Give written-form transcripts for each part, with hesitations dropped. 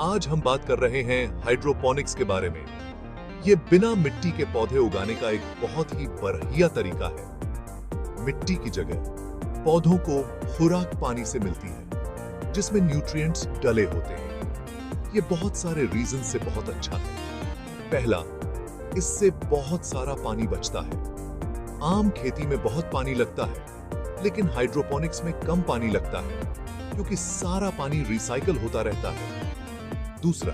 आज हम बात कर रहे हैं हाइड्रोपोनिक्स के बारे में। ये बिना मिट्टी के पौधे उगाने का एक बहुत ही बढ़िया तरीका है। मिट्टी की जगह पौधों को खुराक पानी से मिलती है, जिसमें न्यूट्रिएंट्स डले होते हैं। ये बहुत सारे रीजन से बहुत अच्छा है। पहला, इससे बहुत सारा पानी बचता है। आम खेती में बहुत पानी लगता है, लेकिन हाइड्रोपोनिक्स में कम पानी लगता है, क्योंकि सारा पानी रिसाइकल होता रहता है। दूसरा,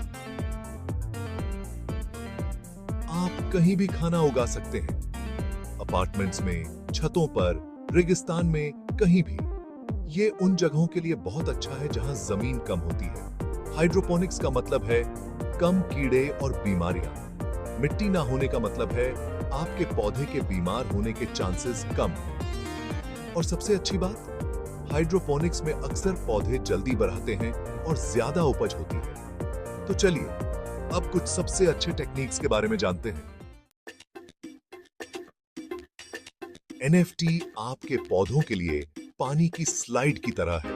आप कहीं भी खाना उगा सकते हैं, अपार्टमेंट्स में, छतों पर, रेगिस्तान में, कहीं भी। ये उन जगहों के लिए बहुत अच्छा है जहां जमीन कम होती है। हाइड्रोपोनिक्स का मतलब है कम कीड़े और बीमारियां। मिट्टी ना होने का मतलब है आपके पौधे के बीमार होने के चांसेस कम। और सबसे अच्छी बात, हाइड्रोपोनिक्स में अक्सर पौधे जल्दी बढ़ते हैं और ज्यादा उपज होती है। तो चलिए अब कुछ सबसे अच्छे टेक्निक्स के बारे में जानते हैं। एनएफटी आपके पौधों के लिए पानी की स्लाइड की तरह है।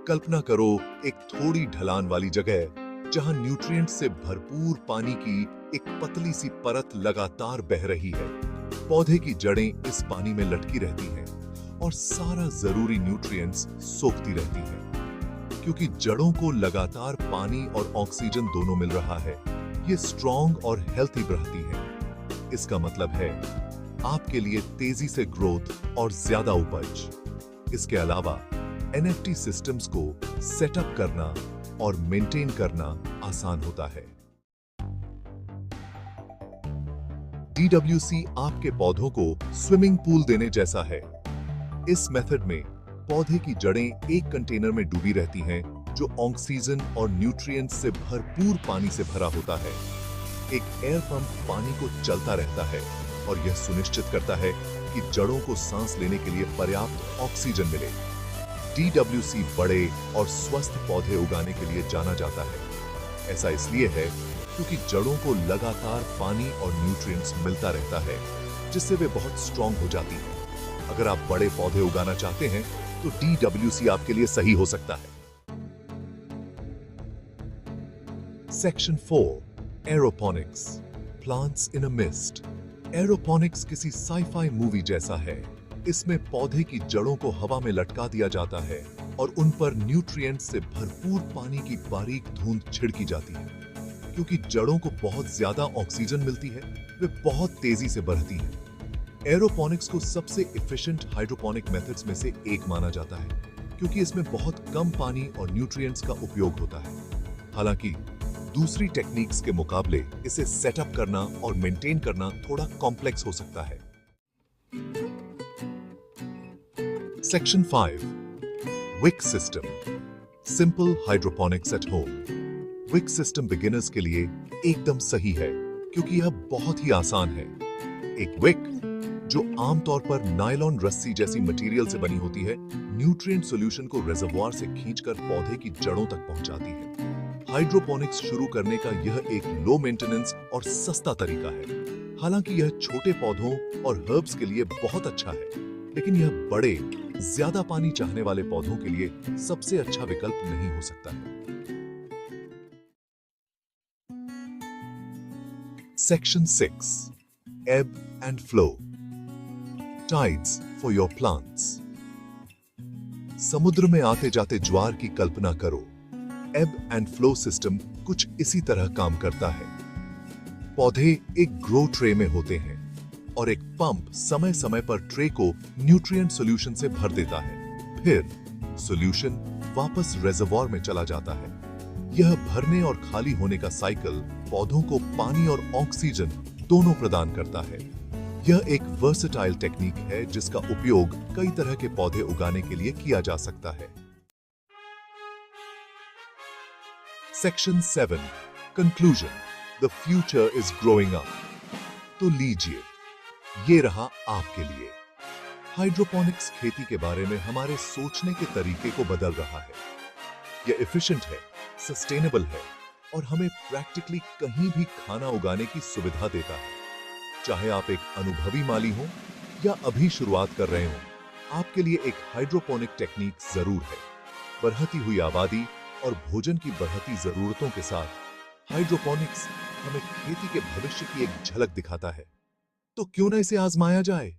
कल्पना करो एक थोड़ी ढलान वाली जगह जहां न्यूट्रिएंट से भरपूर पानी की एक पतली सी परत लगातार बह रही है। पौधे की जड़ें इस पानी में लटकी रहती हैं और सारा जरूरी न्यूट्रिएंट्स सोखती रहती हैं। क्योंकि जड़ों को लगातार पानी और ऑक्सीजन दोनों मिल रहा है, ये स्ट्रॉन्ग और हेल्थी रहती है। इसका मतलब है आपके लिए तेजी से ग्रोथ और ज्यादा उपज। इसके अलावा एनएफटी सिस्टम्स को सेटअप करना और मेंटेन करना आसान होता है। डीडब्ल्यूसी आपके पौधों को स्विमिंग पूल देने जैसा है। इस मेथड में पौधे की जड़ें एक कंटेनर में डूबी रहती हैं, जो ऑक्सीजन और न्यूट्रिएंट्स से भरपूर पानी से भरा होता है। एक एयर पंप पानी को चलता रहता है और यह सुनिश्चित करता है कि जड़ों को सांस लेने के लिए पर्याप्त ऑक्सीजन मिले। डीडब्ल्यूसी बड़े और स्वस्थ पौधे उगाने के लिए जाना जाता है। ऐसा इसलिए है क्योंकि जड़ों को लगातार पानी और न्यूट्रिएंट्स मिलता रहता है, जिससे वे बहुत स्ट्रॉन्ग हो जाती हैं। अगर आप बड़े पौधे उगाना चाहते हैं तो डीडब्ल्यूसी आपके लिए सही हो सकता है। Section 4, aeroponics, plants in a mist. Aeroponics किसी साइ-फाई मूवी जैसा है। इसमें पौधे की जड़ों को हवा में लटका दिया जाता है और उन पर न्यूट्रिएंट्स से भरपूर पानी की बारीक धूंध छिड़की जाती है। क्योंकि जड़ों को बहुत ज्यादा ऑक्सीजन मिलती है, वे बहुत तेजी से बढ़ती हैं। एरोपोनिक्स को सबसे एफिशिएंट हाइड्रोपोनिक मेथड्स में से एक माना जाता है, क्योंकि इसमें बहुत कम पानी और न्यूट्रिएंट्स का उपयोग होता है। हालांकि दूसरी टेक्निक्स के मुकाबले इसे सेटअप करना और मेंटेन करना थोड़ा कॉम्प्लेक्स हो सकता है। Section 5, wick system, simple hydroponics at home. Wick system beginners के लिए एकदम सही है, क्योंकि यह बहुत ही आसान है। एक विक, जो आमतौर पर नायलॉन रस्सी जैसी मटेरियल से बनी होती है, न्यूट्रिएंट सॉल्यूशन को रिजर्वॉयर से खींचकर पौधे की जड़ों तक पहुंचाती है। हाइड्रोपोनिक्स शुरू करने का यह एक लो मेंटेनेंस और सस्ता तरीका है। हालांकि यह छोटे पौधों और हर्ब्स के लिए बहुत अच्छा है, लेकिन यह बड़े, ज्यादा पानी चाहने वाले पौधों के लिए सबसे अच्छा विकल्प नहीं हो सकता है। Section 6, ebb and flow, tides for your plants। समुद्र में आते जाते ज्वार की कल्पना करो। ebb and flow सिस्टम कुछ इसी तरह काम करता है। पौधे एक ग्रो ट्रे में होते हैं और एक पंप समय समय पर ट्रे को न्यूट्रिएंट सॉल्यूशन से भर देता है। फिर सॉल्यूशन वापस रिजर्वॉयर में चला जाता है। यह भरने और खाली होने का साइकिल पौधों को पानी और ऑक्सीजन दोनों प्रदान करता है। यह एक वर्सेटाइल टेक्निक है जिसका उपयोग कई तरह के पौधे उगाने के लिए किया जा सकता है। Section 7, conclusion, the future is growing up. तो लीजिए, ये रहा आपके लिए। हाइड्रोपोनिक्स खेती के बारे में हमारे सोचने के तरीके को बदल रहा है। यह एफिशिएंट है, सस्टेनेबल है और हमें प्रैक्टिकली कहीं भी खाना उगाने की सुविधा देता है। चाहे आप एक अनुभवी माली हो या अभी शुरुआत कर रहे हो, आपके लिए एक हाइड्रोपोनिक टेक्निक जरूर है। बढ़ती हुई आबादी, और भोजन की बढ़ती जरूरतों के साथ हाइड्रोपोनिक्स हमें खेती के भविष्य की एक झलक दिखाता है। तो क्यों ना इसे आजमाया जाए?